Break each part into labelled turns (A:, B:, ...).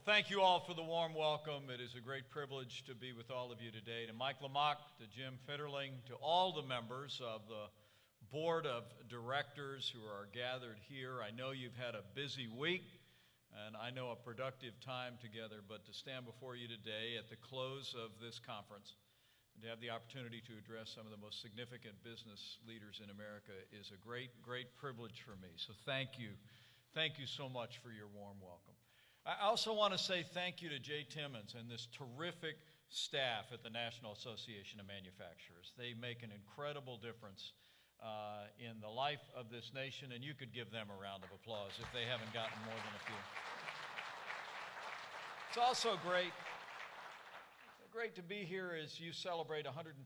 A: Thank you all for the warm welcome. It is a great privilege to be with all of you today. To Mike Lamach, to Jim Fitterling, to all the members of the Board of Directors who are gathered here. I know you've had a busy week, and I know a productive time together, but to stand before you today at the close of this conference and to have the opportunity to address some of the most significant business leaders in America is a great, great privilege for me. So thank you. Thank you so much for your warm welcome. I also want to say thank you to Jay Timmons and this terrific staff at the National Association of Manufacturers. They make an incredible difference in the life of this nation, and you could give them a round of applause if they haven't gotten more than a few. It's also great to be here as you celebrate 125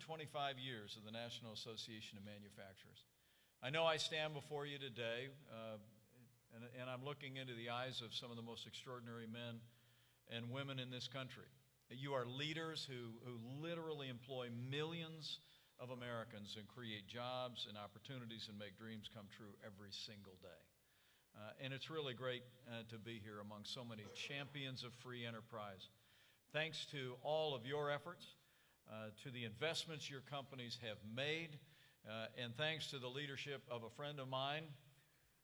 A: years of the National Association of Manufacturers. I know I stand before you today and I'm looking into the eyes of some of the most extraordinary men and women in this country. You are leaders who literally employ millions of Americans and create jobs and opportunities and make dreams come true every single day. And it's really great to be here among so many champions of free enterprise. Thanks to all of your efforts, to the investments your companies have made, and thanks to the leadership of a friend of mine,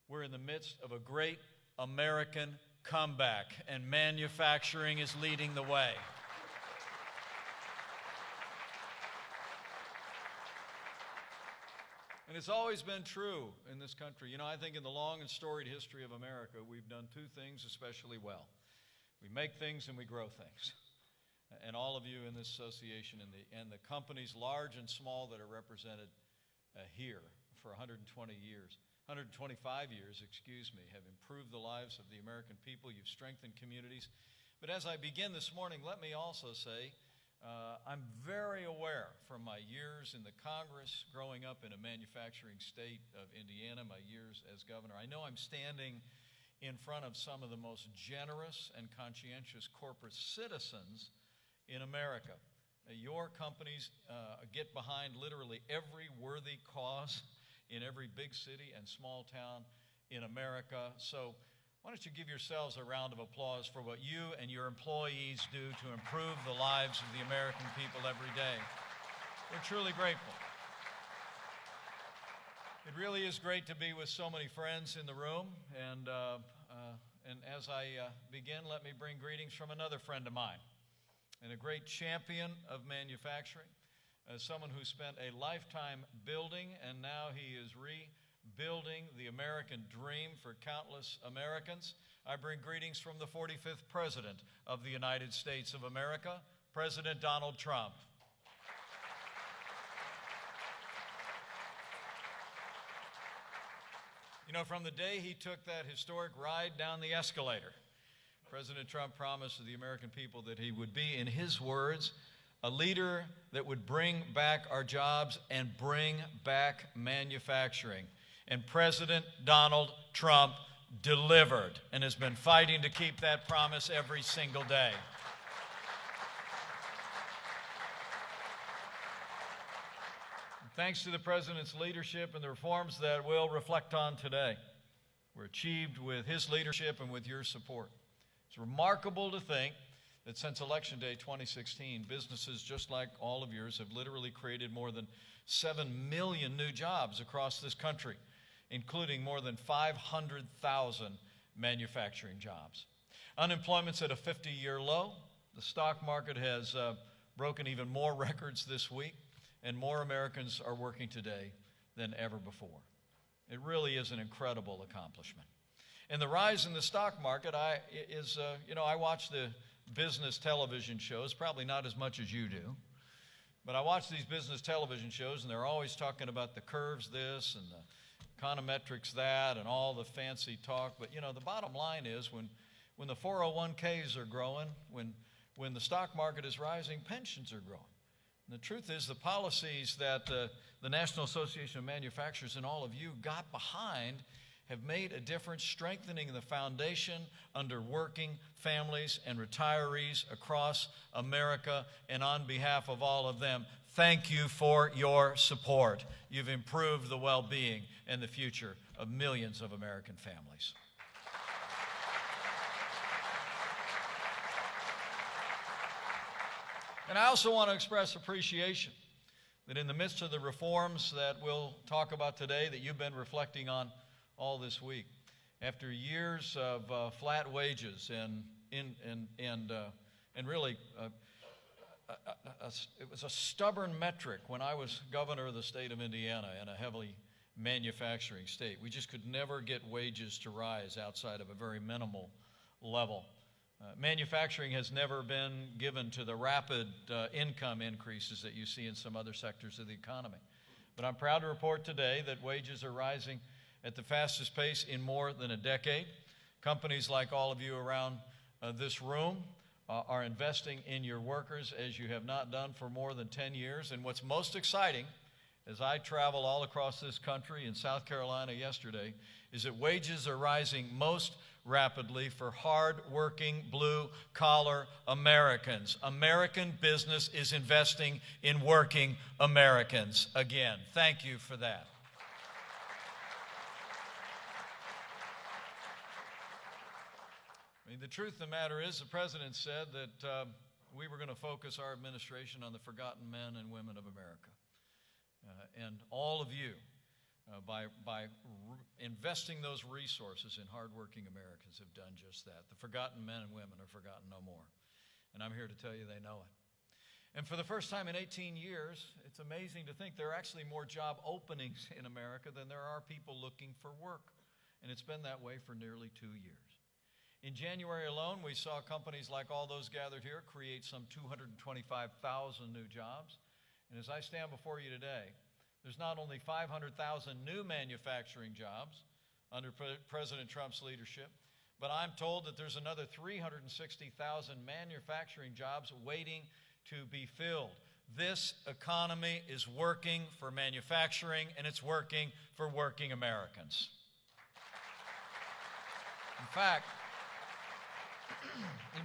A: we're in the midst of a great American comeback, and manufacturing is leading the way. And it's always been true in this country. You know, I think in the long and storied history of America, we've done two things especially well. We make things and we grow things. And all of you in this association and the companies, large and small, that are represented here for 125 years, have improved the lives of the American people. You've strengthened communities. But as I begin this morning, let me also say I'm very aware from my years in the Congress, growing up in a manufacturing state of Indiana, my years as governor, I know I'm standing in front of some of the most generous and conscientious corporate citizens in America. Your companies get behind literally every worthy cause in every big city and small town in America. So why don't you give yourselves a round of applause for what you and your employees do to improve the lives of the American people every day. We're truly grateful. It really is great to be with so many friends in the room. And as I begin, let me bring greetings from another friend of mine and a great champion of manufacturing. As someone who spent a lifetime building, and now he is rebuilding the American dream for countless Americans, I bring greetings from the 45th President of the United States of America, President Donald Trump. You know, from the day he took that historic ride down the escalator, President Trump promised to the American people that he would be, in his words, a leader that would bring back our jobs and bring back manufacturing. And President Donald Trump delivered and has been fighting to keep that promise every single day. Thanks to the President's leadership and the reforms that we'll reflect on today, were achieved with his leadership and with your support. It's remarkable to think that since Election Day 2016, businesses just like all of yours have literally created more than 7 million new jobs across this country, including more than 500,000 manufacturing jobs. Unemployment's at a 50-year low. The stock market has broken even more records this week, and more Americans are working today than ever before. It really is an incredible accomplishment. And the rise in the stock market I watch the business television shows, probably not as much as you do, but I watch these business television shows, and they're always talking about the curves this and the econometrics that and all the fancy talk. But, you know, the bottom line is when the 401ks are growing, when the stock market is rising, pensions are growing. And the truth is the policies that the National Association of Manufacturers and all of you got behind have made a difference, strengthening the foundation under working families and retirees across America. And on behalf of all of them, thank you for your support. You've improved the well-being and the future of millions of American families. And I also want to express appreciation that in the midst of the reforms that we'll talk about today that you've been reflecting on all this week, after years of flat wages and really it was a stubborn metric when I was governor of the state of Indiana in a heavily manufacturing state. We just could never get wages to rise outside of a very minimal level. Manufacturing has never been given to the rapid income increases that you see in some other sectors of the economy. But I'm proud to report today that wages are rising at the fastest pace in more than a decade. Companies like all of you around this room are investing in your workers as you have not done for more than 10 years. And what's most exciting, as I travel all across this country, in South Carolina yesterday, is that wages are rising most rapidly for hard-working, blue-collar Americans. American business is investing in working Americans again. Thank you for that. I mean, the truth of the matter is, the President said that we were going to focus our administration on the forgotten men and women of America. And all of you, by investing those resources in hardworking Americans, have done just that. The forgotten men and women are forgotten no more. And I'm here to tell you they know it. And for the first time in 18 years, it's amazing to think there are actually more job openings in America than there are people looking for work. And it's been that way for nearly 2 years. In January alone, we saw companies like all those gathered here create some 225,000 new jobs. And as I stand before you today, there's not only 500,000 new manufacturing jobs under President Trump's leadership, but I'm told that there's another 360,000 manufacturing jobs waiting to be filled. This economy is working for manufacturing, and it's working for working Americans. In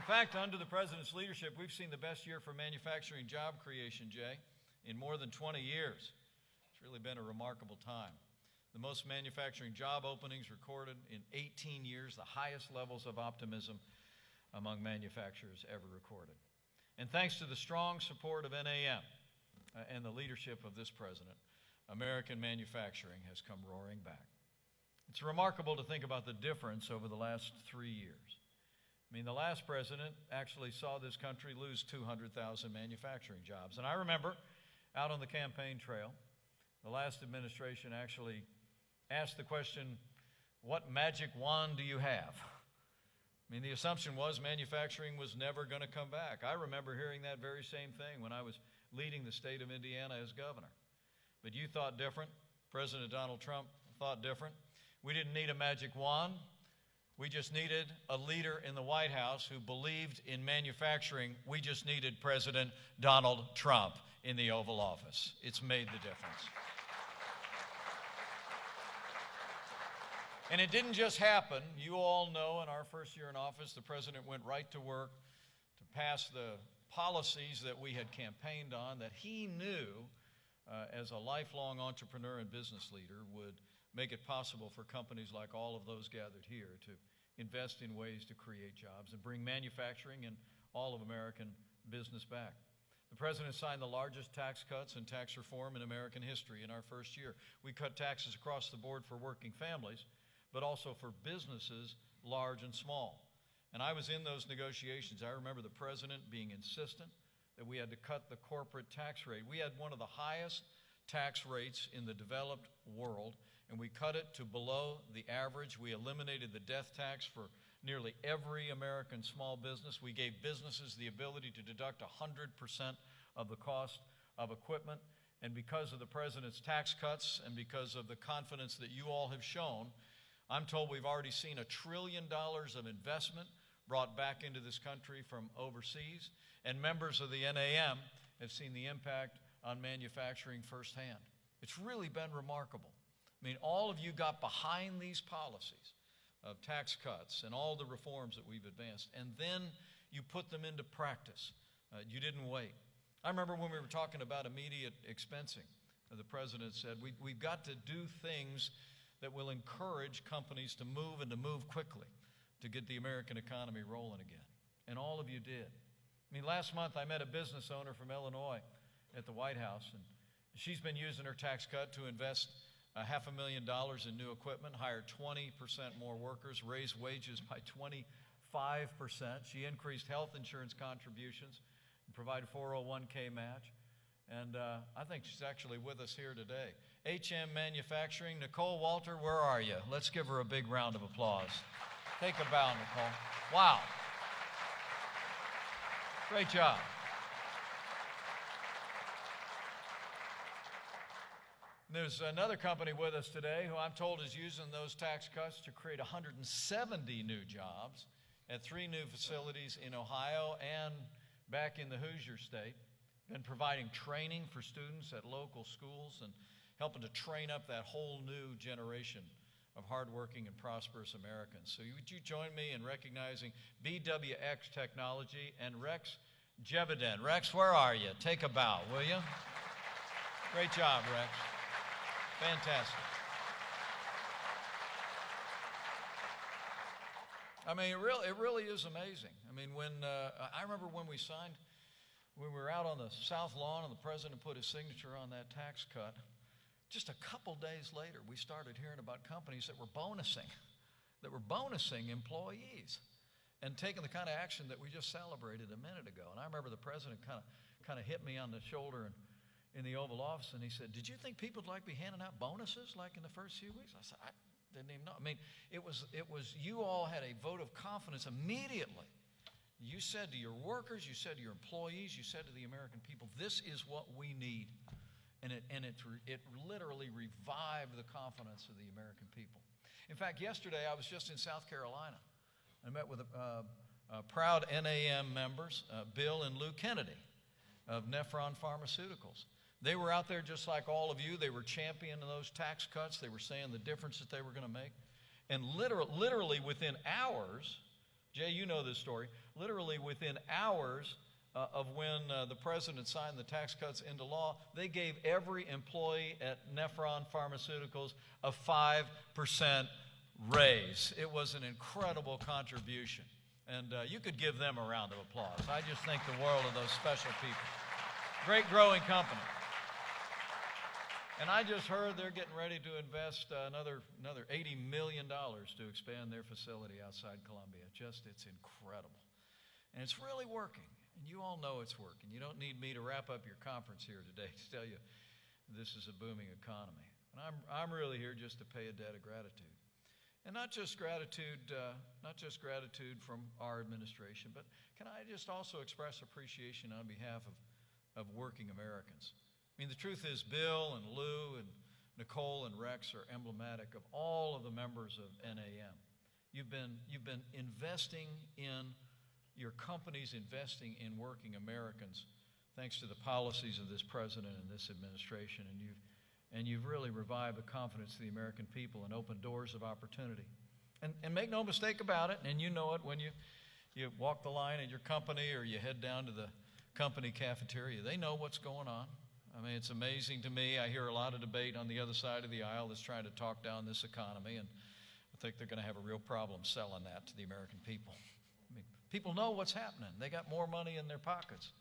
A: fact, under the President's leadership, we've seen the best year for manufacturing job creation, Jay, in more than 20 years. It's really been a remarkable time. The most manufacturing job openings recorded in 18 years, the highest levels of optimism among manufacturers ever recorded. And thanks to the strong support of NAM and the leadership of this President, American manufacturing has come roaring back. It's remarkable to think about the difference over the last 3 years. I mean, the last president actually saw this country lose 200,000 manufacturing jobs. And I remember out on the campaign trail, the last administration actually asked the question, what magic wand do you have? I mean, the assumption was manufacturing was never going to come back. I remember hearing that very same thing when I was leading the state of Indiana as governor. But you thought different. President Donald Trump thought different. We didn't need a magic wand. We just needed a leader in the White House who believed in manufacturing. We just needed President Donald Trump in the Oval Office. It's made the difference. And it didn't just happen. You all know in our first year in office, the President went right to work to pass the policies that we had campaigned on that he knew as a lifelong entrepreneur and business leader would make it possible for companies like all of those gathered here to invest in ways to create jobs and bring manufacturing and all of American business back. The President signed the largest tax cuts and tax reform in American history in our first year. We cut taxes across the board for working families, but also for businesses large and small. And I was in those negotiations. I remember the President being insistent that we had to cut the corporate tax rate. We had one of the highest tax rates in the developed world, and we cut it to below the average. We eliminated the death tax for nearly every American small business. We gave businesses the ability to deduct 100% of the cost of equipment. And because of the President's tax cuts and because of the confidence that you all have shown, I'm told we've already seen $1 trillion of investment brought back into this country from overseas, and members of the NAM have seen the impact on manufacturing firsthand. It's really been remarkable. I mean, all of you got behind these policies of tax cuts and all the reforms that we've advanced, and then you put them into practice. You didn't wait. I remember when we were talking about immediate expensing, the President said, we've got to do things that will encourage companies to move and to move quickly to get the American economy rolling again. And all of you did. I mean, last month I met a business owner from Illinois at the White House, and she's been using her tax cut to invest $500,000 in new equipment, hire 20% more workers, raise wages by 25%. She increased health insurance contributions and provided 401k match. And I think she's actually with us here today. HM Manufacturing, Nicole Walter, where are you? Let's give her a big round of applause. Take a bow, Nicole. Wow. Great job. There's another company with us today who I'm told is using those tax cuts to create 170 new jobs at 3 new facilities in Ohio and back in the Hoosier State. Been providing training for students at local schools and helping to train up that whole new generation of hardworking and prosperous Americans. So would you join me in recognizing BWX Technology and Rex Jeviden? Rex, where are you? Take a bow, will you? Great job, Rex. Fantastic. I mean, it really is amazing. I mean, I remember when we were out on the South Lawn and the president put his signature on that tax cut, just a couple days later, we started hearing about companies that were bonusing employees and taking the kind of action that we just celebrated a minute ago. And I remember the president kind of hit me on the shoulder in the Oval Office, and he said, "Did you think people would be handing out bonuses like in the first few weeks?" I said, "I didn't even know." I mean, it was you all had a vote of confidence immediately. You said to your workers, you said to your employees, you said to the American people, this is what we need. And it literally revived the confidence of the American people. In fact, yesterday I was just in South Carolina. I met with proud NAM members, Bill and Lou Kennedy of Nephron Pharmaceuticals. They were out there just like all of you. They were championing those tax cuts. They were saying the difference that they were going to make. And literally within hours, Jay, you know this story, literally within hours of when the president signed the tax cuts into law, they gave every employee at Nephron Pharmaceuticals a 5% raise. It was an incredible contribution. And you could give them a round of applause. I just think the world of those special people. Great growing company. And I just heard they're getting ready to invest another $80 million to expand their facility outside Columbia. It's incredible. And it's really working. And you all know it's working. You don't need me to wrap up your conference here today to tell you this is a booming economy. And I'm really here just to pay a debt of gratitude. And not just gratitude from our administration, but can I just also express appreciation on behalf of working Americans. I mean, the truth is Bill and Lou and Nicole and Rex are emblematic of all of the members of NAM. You've been investing in your companies, investing in working Americans, thanks to the policies of this president and this administration, and you've really revived the confidence of the American people and opened doors of opportunity. And make no mistake about it, and you know it when you walk the line at your company or you head down to the company cafeteria. They know what's going on. I mean, it's amazing to me. I hear a lot of debate on the other side of the aisle that's trying to talk down this economy, and I think they're going to have a real problem selling that to the American people. I mean, people know what's happening. They got more money in their pockets.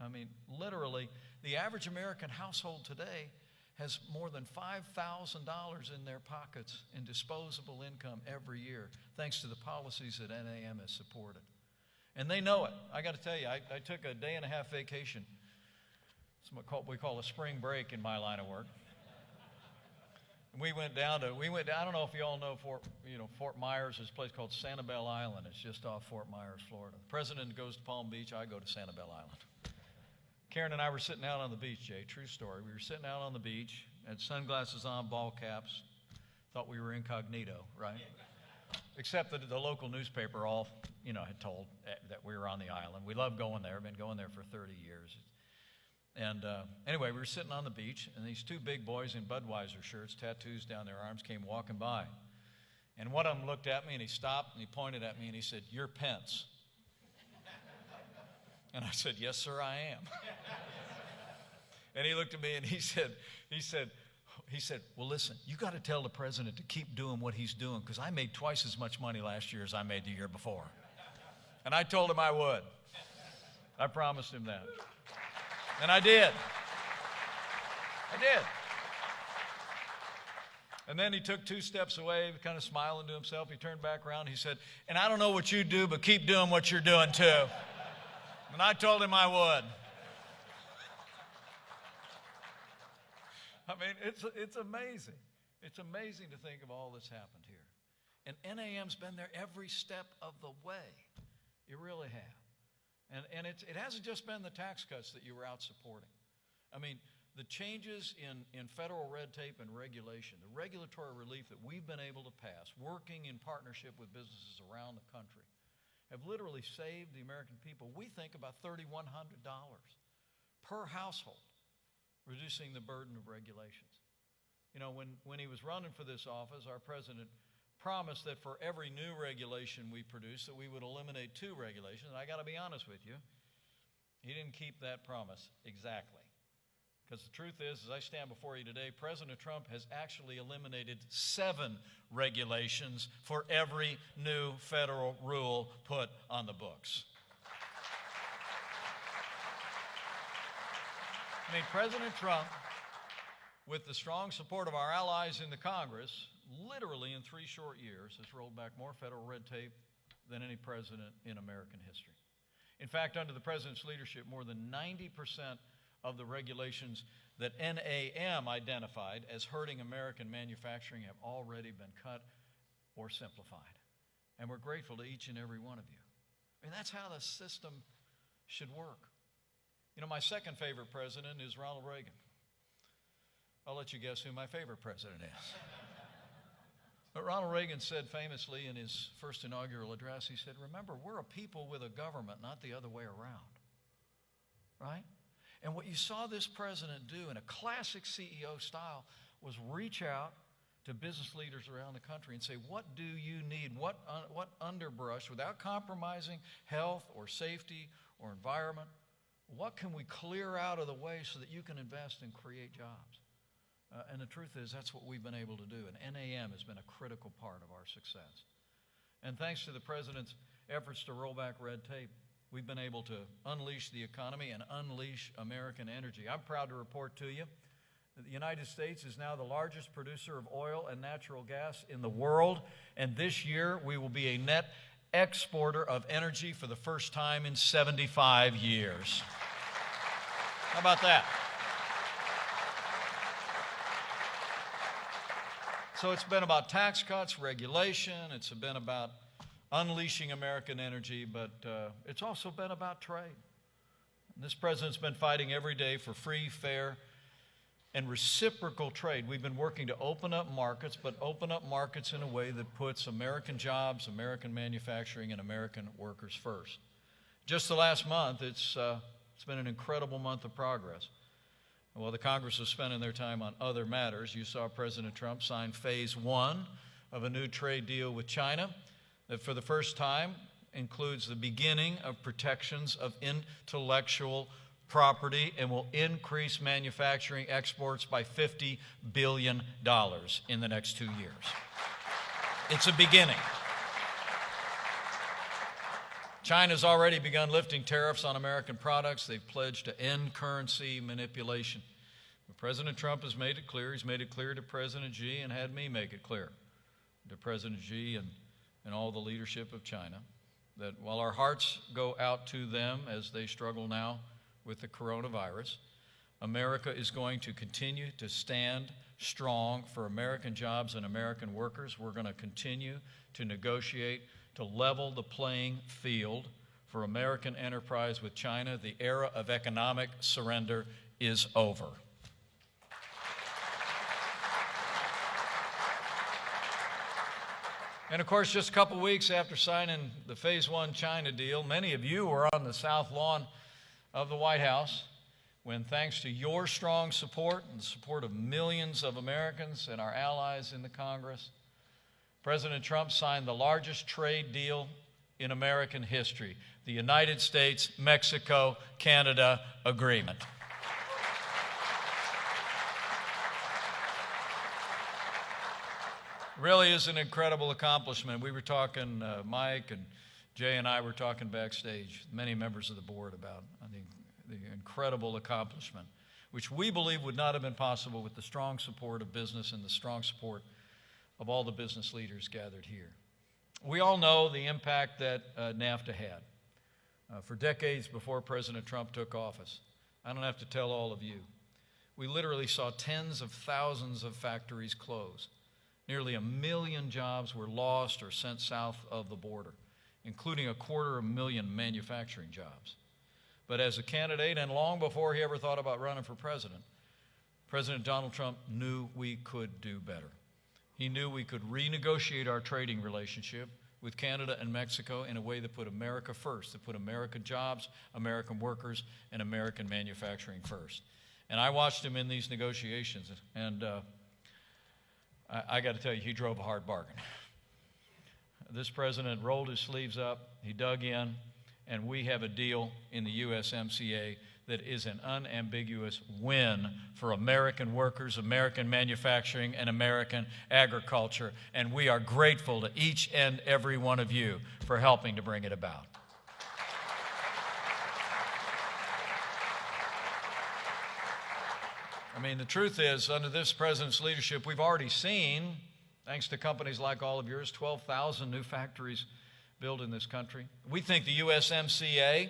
A: I mean, literally, the average American household today has more than $5,000 in their pockets in disposable income every year, thanks to the policies that NAM has supported. And they know it. I got to tell you, I took a day-and-a-half vacation. It's what we call a spring break in my line of work. We went down, I don't know if you all know Fort Myers. There's a place called Sanibel Island. It's just off Fort Myers, Florida. The president goes to Palm Beach. I go to Sanibel Island. Karen and I were sitting out on the beach, Jay, true story. We were sitting out on the beach, had sunglasses on, ball caps, thought we were incognito, right? Except that the local newspaper all, had told that we were on the island. We love going there. We've been going there for 30 years. And anyway, we were sitting on the beach, and these two big boys in Budweiser shirts, tattoos down their arms, came walking by. And one of them looked at me, and he stopped, and he pointed at me, and he said, "You're Pence." And I said, "Yes, sir, I am." And he looked at me, and he said, "Well, listen, you got to tell the president to keep doing what he's doing, because I made twice as much money last year as I made the year before." And I told him I would. I promised him that. And I did. I did. And then he took 2 steps away, kind of smiling to himself. He turned back around. He said, and I don't know what you do, but keep doing what you're doing too. And I told him I would. I mean, it's amazing. It's amazing to think of all that's happened here. And NAM's been there every step of the way. You really have. And it hasn't just been the tax cuts that you were out supporting. I mean, the changes in federal red tape and regulation, the regulatory relief that we've been able to pass, working in partnership with businesses around the country, have literally saved the American people, we think, about $3,100 per household, reducing the burden of regulations. You know, when he was running for this office, our president promised that for every new regulation we produced, that we would eliminate 2 regulations. And I got to be honest with you, he didn't keep that promise exactly. Because the truth is, as I stand before you today, President Trump has actually eliminated 7 regulations for every new federal rule put on the books. I mean, President Trump, with the strong support of our allies in the Congress, literally in 3 short years has rolled back more federal red tape than any president in American history. In fact, under the president's leadership, more than 90% of the regulations that NAM identified as hurting American manufacturing have already been cut or simplified. And we're grateful to each and every one of you. I mean, that's how the system should work. You know, my second favorite president is Ronald Reagan. I'll let you guess who my favorite president is. But Ronald Reagan said famously in his first inaugural address, he said, remember, we're a people with a government, not the other way around. Right? And what you saw this president do in a classic CEO style was reach out to business leaders around the country and say, what do you need? What underbrush, without compromising health or safety or environment, what can we clear out of the way so that you can invest and create jobs? And the truth is, that's what we've been able to do. And NAM has been a critical part of our success. And thanks to the president's efforts to roll back red tape, we've been able to unleash the economy and unleash American energy. I'm proud to report to you that the United States is now the largest producer of oil and natural gas in the world. And this year, we will be a net exporter of energy for the first time in 75 years. How about that? So it's been about tax cuts, regulation. It's been about unleashing American energy, but it's also been about trade. And this president's been fighting every day for free, fair, and reciprocal trade. We've been working to open up markets, but open up markets in a way that puts American jobs, American manufacturing, and American workers first. Just the last month, it's been an incredible month of progress. While the Congress was spending their time on other matters, you saw President Trump sign phase 1 of a new trade deal with China that for the first time includes the beginning of protections of intellectual property and will increase manufacturing exports by $50 billion in the next 2 years. It's a beginning. China's already begun lifting tariffs on American products. They've pledged to end currency manipulation. But President Trump has made it clear. He's made it clear to President Xi and had me make it clear to President Xi and all the leadership of China that while our hearts go out to them as they struggle now with the coronavirus, America is going to continue to stand strong for American jobs and American workers. We're going to continue to negotiate to level the playing field for American enterprise with China. The era of economic surrender is over. And of course, just a couple weeks after signing the phase 1 China deal, many of you were on the south lawn of the White House when, thanks to your strong support and the support of millions of Americans and our allies in the Congress, President Trump signed the largest trade deal in American history, the United States-Mexico-Canada Agreement. Really is an incredible accomplishment. We were talking, Mike and Jay and I were talking backstage, many members of the board, about the incredible accomplishment, which we believe would not have been possible with the strong support of business and the strong support of all the business leaders gathered here. We all know the impact that NAFTA had for decades before President Trump took office. I don't have to tell all of you. We literally saw tens of thousands of factories close. Nearly 1 million jobs were lost or sent south of the border, including 250,000 manufacturing jobs. But as a candidate, and long before he ever thought about running for president, President Donald Trump knew we could do better. He knew we could renegotiate our trading relationship with Canada and Mexico in a way that put America first, that put American jobs, American workers, and American manufacturing first. And I watched him in these negotiations, and I got to tell you, he drove a hard bargain. This president rolled his sleeves up, he dug in, and we have a deal in the USMCA that is an unambiguous win for American workers, American manufacturing, and American agriculture. And we are grateful to each and every one of you for helping to bring it about. I mean, the truth is, under this president's leadership, we've already seen, thanks to companies like all of yours, 12,000 new factories built in this country. We think the USMCA,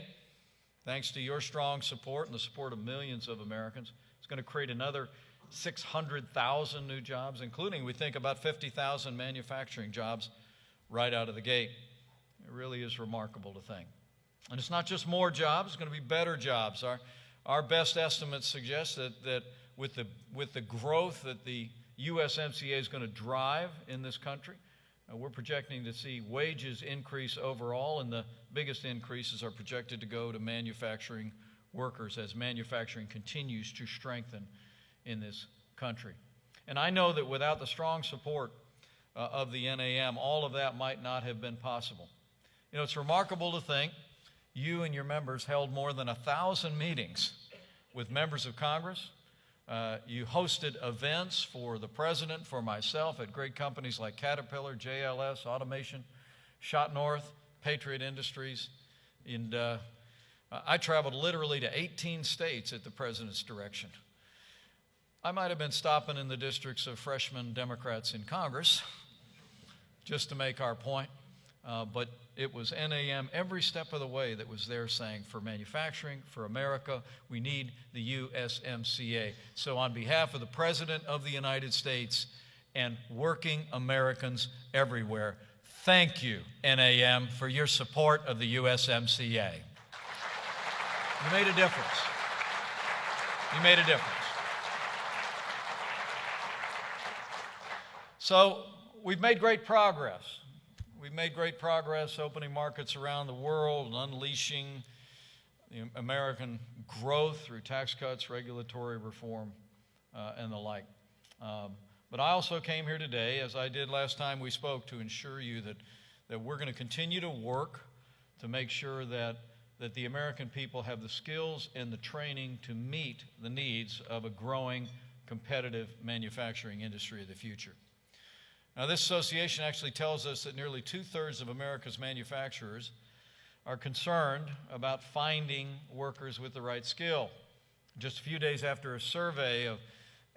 A: thanks to your strong support and the support of millions of Americans, is going to create another 600,000 new jobs, including, we think, about 50,000 manufacturing jobs right out of the gate. It really is remarkable to think. And it's not just more jobs, it's going to be better jobs. Our best estimates suggest that with the growth that the USMCA is going to drive in this country, we're projecting to see wages increase overall, and the biggest increases are projected to go to manufacturing workers as manufacturing continues to strengthen in this country. And I know that without the strong support of the NAM, all of that might not have been possible. You know, it's remarkable to think you and your members held more than 1,000 meetings with members of Congress. You hosted events for the president, for myself, at great companies like Caterpillar, JLS, Automation, Shot North, Patriot Industries. And I traveled literally to 18 states at the president's direction. I might have been stopping in the districts of freshman Democrats in Congress just to make our point, but it was NAM every step of the way that was there saying, for manufacturing, for America, we need the USMCA. So on behalf of the President of the United States and working Americans everywhere, thank you, NAM, for your support of the USMCA. You made a difference. You made a difference. So we've made great progress. We've made great progress opening markets around the world and unleashing the American growth through tax cuts, regulatory reform, and the like. But I also came here today, as I did last time we spoke, to ensure you that we're going to continue to work to make sure that the American people have the skills and the training to meet the needs of a growing, competitive manufacturing industry of the future. Now, this association actually tells us that nearly 2/3 of America's manufacturers are concerned about finding workers with the right skill. Just a few days after a survey of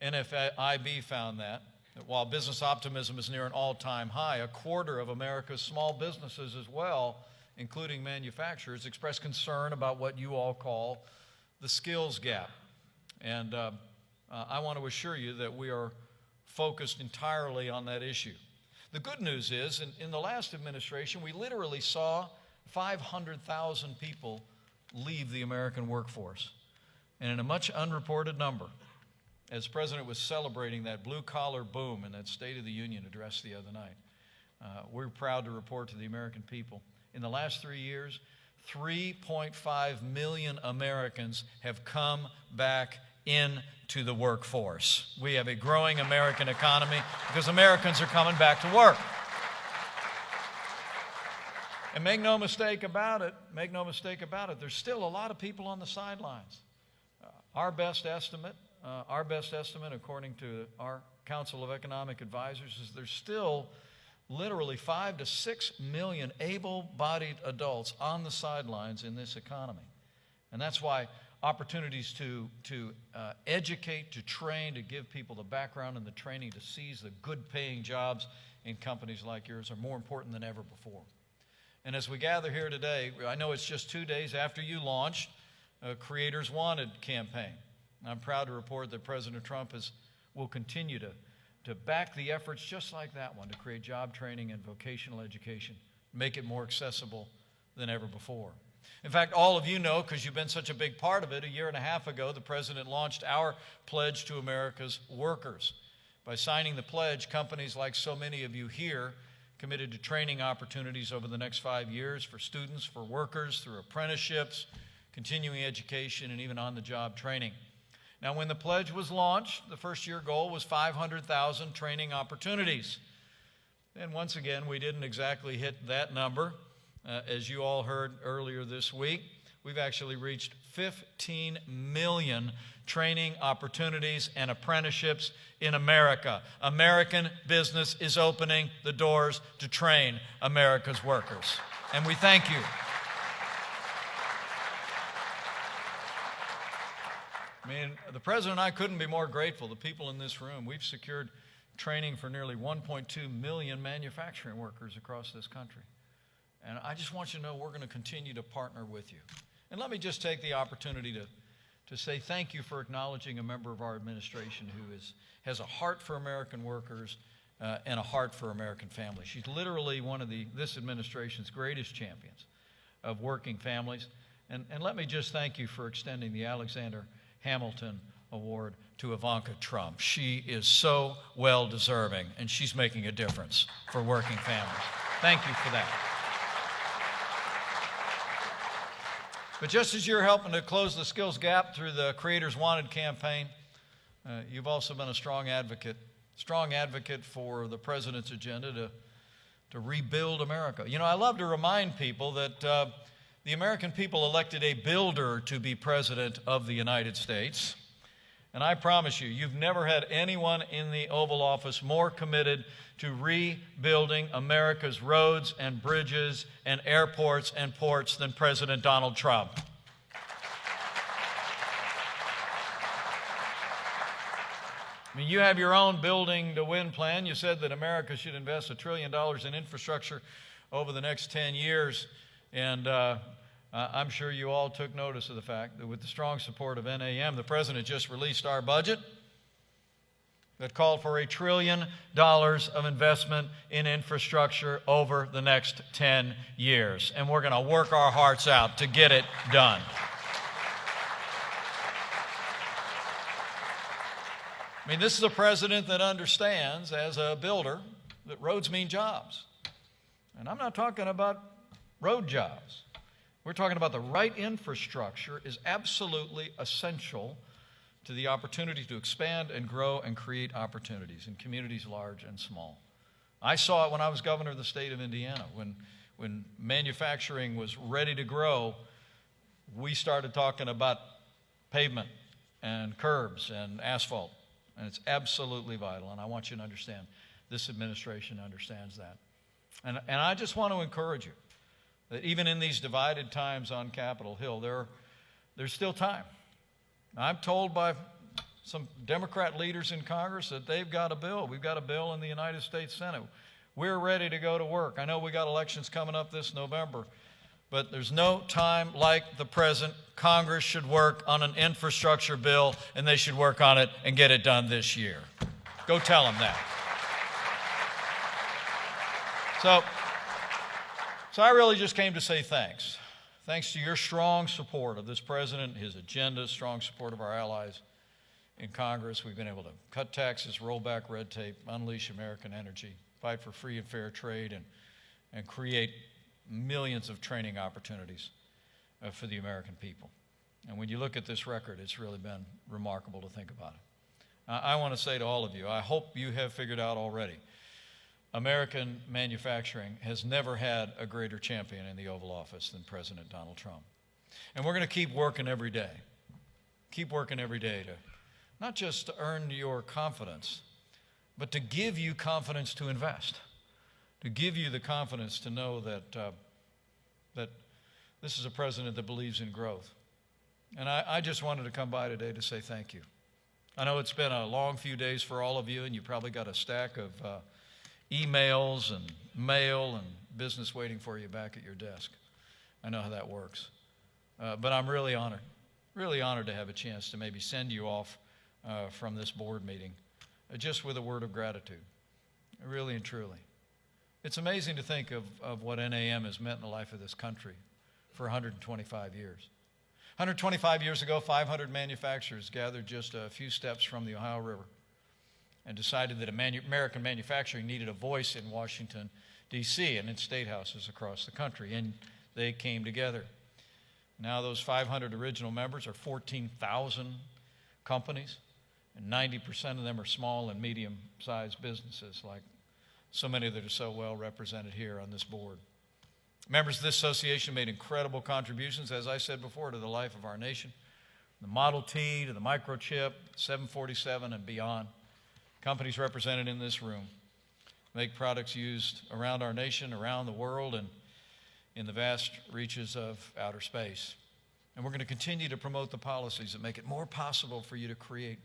A: NFIB found that while business optimism is near an all-time high, 1/4 of America's small businesses as well, including manufacturers, express concern about what you all call the skills gap. And I want to assure you that we are focused entirely on that issue. The good news is, in the last administration, we literally saw 500,000 people leave the American workforce. And in a much unreported number, as the President was celebrating that blue-collar boom in that State of the Union address the other night, we're proud to report to the American people, in the last 3 years, 3.5 million Americans have come back into the workforce. We have a growing American economy because Americans are coming back to work. And make no mistake about it, there's still a lot of people on the sidelines. Our best estimate, according to our Council of Economic Advisors, is there's still literally 5 to 6 million able-bodied adults on the sidelines in this economy. And that's why opportunities to educate, to train, to give people the background and the training to seize the good-paying jobs in companies like yours are more important than ever before. And as we gather here today, I know it's just 2 days after you launched a Creators Wanted campaign. I'm proud to report that President Trump will continue to back the efforts just like that one to create job training and vocational education, make it more accessible than ever before. In fact, all of you know, because you've been such a big part of it, a year and a half ago, the President launched our Pledge to America's Workers. By signing the pledge, companies like so many of you here committed to training opportunities over the next 5 years for students, for workers, through apprenticeships, continuing education, and even on-the-job training. Now, when the pledge was launched, the first-year goal was 500,000 training opportunities. And once again, we didn't exactly hit that number. As you all heard earlier this week, we've actually reached 15 million training opportunities and apprenticeships in America. American business is opening the doors to train America's workers. And we thank you. I mean, the President and I couldn't be more grateful. The people in this room, we've secured training for nearly 1.2 million manufacturing workers across this country. And I just want you to know we're going to continue to partner with you. And let me just take the opportunity to say thank you for acknowledging a member of our administration who has a heart for American workers and a heart for American families. She's literally one of this administration's greatest champions of working families. And let me just thank you for extending the Alexander Hamilton Award to Ivanka Trump. She is so well deserving, and she's making a difference for working families. Thank you for that. But just as you're helping to close the skills gap through the Creators Wanted campaign, you've also been a strong advocate for the President's agenda to rebuild America. You know, I love to remind people that the American people elected a builder to be President of the United States. And I promise you, you've never had anyone in the Oval Office more committed to rebuilding America's roads and bridges and airports and ports than President Donald Trump. I mean, you have your own Building to Win plan. You said that America should invest $1 trillion in infrastructure over the next 10 years. And I'm sure you all took notice of the fact that with the strong support of NAM, the President just released our budget that called for $1 trillion of investment in infrastructure over the next 10 years. And we're going to work our hearts out to get it done. I mean, this is a president that understands, as a builder, that roads mean jobs. And I'm not talking about road jobs. We're talking about the right infrastructure is absolutely essential to the opportunity to expand and grow and create opportunities in communities large and small. I saw it when I was governor of the state of Indiana. When manufacturing was ready to grow, we started talking about pavement and curbs and asphalt. And it's absolutely vital. And I want you to understand, this administration understands that. And I just want to encourage you that even in these divided times on Capitol Hill, there's still time. I'm told by some Democrat leaders in Congress that they've got a bill. We've got a bill in the United States Senate. We're ready to go to work. I know we got elections coming up this November, but there's no time like the present. Congress should work on an infrastructure bill, and they should work on it and get it done this year. Go tell them that. So I really just came to say thanks. Thanks to your strong support of this president, his agenda, strong support of our allies in Congress, we've been able to cut taxes, roll back red tape, unleash American energy, fight for free and fair trade, and create millions of training opportunities for the American people. And when you look at this record, it's really been remarkable to think about it. I want to say to all of you, I hope you have figured out already, American manufacturing has never had a greater champion in the Oval Office than President Donald Trump. And we're going to keep working every day. Keep working every day to not just to earn your confidence, but to give you confidence to invest to give you the confidence to know that this is a president that believes in growth. And I just wanted to come by today to say thank you. I know it's been a long few days for all of you, and you probably got a stack of emails and mail and business waiting for you back at your desk. I know how that works. But I'm really honored to have a chance to maybe send you off from this board meeting just with a word of gratitude, really and truly. It's amazing to think of what NAM has meant in the life of this country for 125 years. 125 years ago, 500 manufacturers gathered just a few steps from the Ohio River and decided that American manufacturing needed a voice in Washington, D.C. and in state houses across the country, and they came together. Now those 500 original members are 14,000 companies, and 90% of them are small and medium-sized businesses, like so many that are so well represented here on this board. Members of this association made incredible contributions, as I said before, to the life of our nation. The Model T to the microchip, 747 and beyond. Companies represented in this room make products used around our nation, around the world, and in the vast reaches of outer space. And we're going to continue to promote the policies that make it more possible for you to create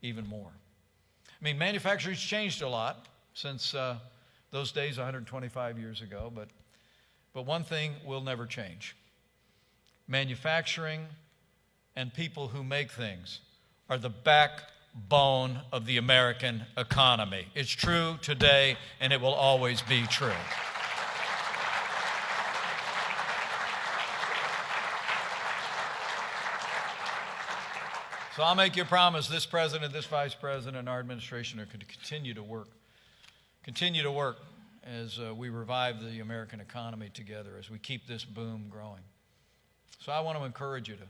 A: even more. I mean, manufacturing's changed a lot since those days 125 years ago, but one thing will never change. Manufacturing and people who make things are the backbone of the American economy. It's true today, and it will always be true. So I'll make you a promise, this president, this vice president, and our administration are going to continue to work as we revive the American economy together, as we keep this boom growing. So I want to encourage you to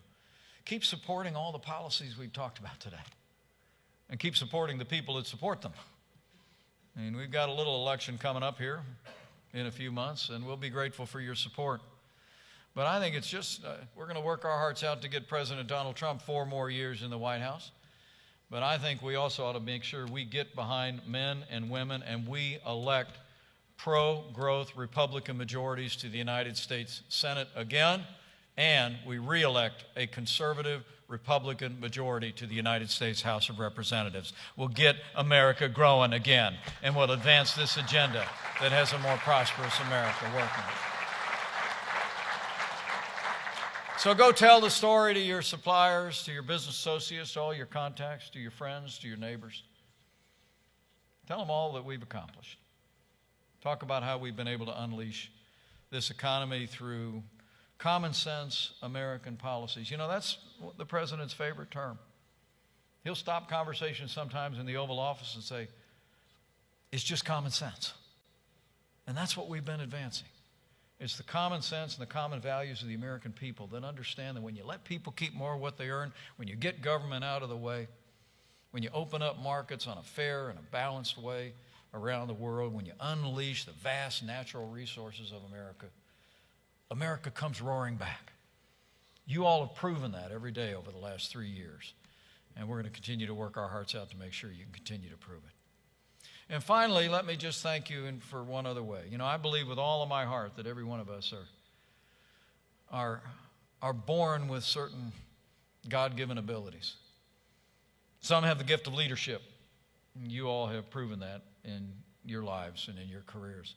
A: keep supporting all the policies we've talked about today, and keep supporting the people that support them. I mean, we've got a little election coming up here in a few months, and we'll be grateful for your support. But I think it's just, we're going to work our hearts out to get President Donald Trump 4 more years in the White House. But I think we also ought to make sure we get behind men and women, and we elect pro-growth Republican majorities to the United States Senate again, and we re-elect a conservative Republican majority to the United States House of Representatives. We'll get America growing again, and we'll advance this agenda that has a more prosperous America working. So go tell the story to your suppliers, to your business associates, to all your contacts, to your friends, to your neighbors. Tell them all that we've accomplished. Talk about how we've been able to unleash this economy through common sense American policies. You know, that's the president's favorite term. He'll stop conversations sometimes in the Oval Office and say, it's just common sense. And that's what we've been advancing. It's the common sense and the common values of the American people that understand that when you let people keep more of what they earn, when you get government out of the way, when you open up markets on a fair and a balanced way around the world, when you unleash the vast natural resources of America, America comes roaring back. You all have proven that every day over the last 3 years, and we're going to continue to work our hearts out to make sure you can continue to prove it. And finally, let me just thank you for one other way. You know, I believe with all of my heart that every one of us are born with certain God-given abilities. Some have the gift of leadership. You all have proven that in your lives and in your careers.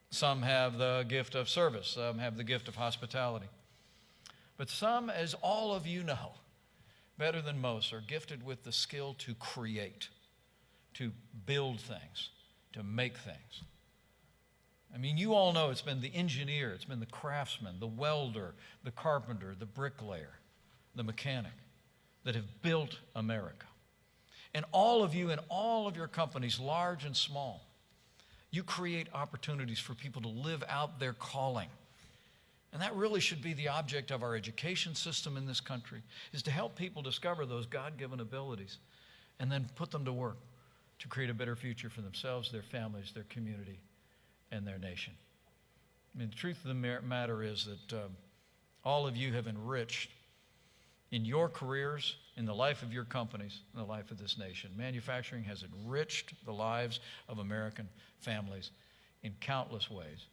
A: Some have the gift of service. Some have the gift of hospitality. But some, as all of you know, better than most, are gifted with the skill to create, to build things, to make things. I mean, you all know it's been the engineer, it's been the craftsman, the welder, the carpenter, the bricklayer, the mechanic that have built America. And all of you in all of your companies, large and small, you create opportunities for people to live out their calling. And that really should be the object of our education system in this country, is to help people discover those God-given abilities and then put them to work to create a better future for themselves, their families, their community, and their nation. I mean, the truth of the matter is that all of you have enriched in your careers, in the life of your companies, in the life of this nation. Manufacturing has enriched the lives of American families in countless ways.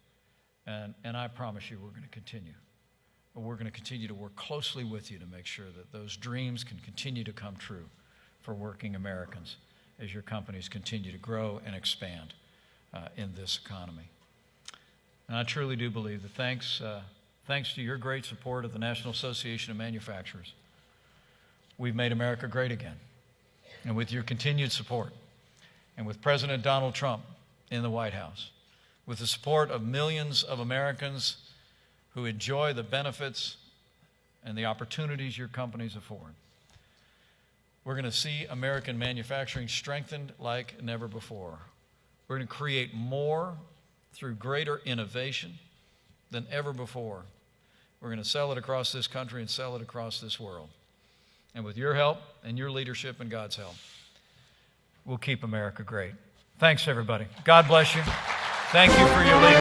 A: And I promise you we're going to continue. We're going to continue to work closely with you to make sure that those dreams can continue to come true for working Americans as your companies continue to grow and expand in this economy. And I truly do believe that thanks to your great support of the National Association of Manufacturers, we've made America great again. And with your continued support, and with President Donald Trump in the White House, with the support of millions of Americans who enjoy the benefits and the opportunities your companies afford, we're going to see American manufacturing strengthened like never before. We're going to create more through greater innovation than ever before. We're going to sell it across this country and sell it across this world. And with your help and your leadership and God's help, we'll keep America great. Thanks, everybody. God bless you. Thank you for your leadership.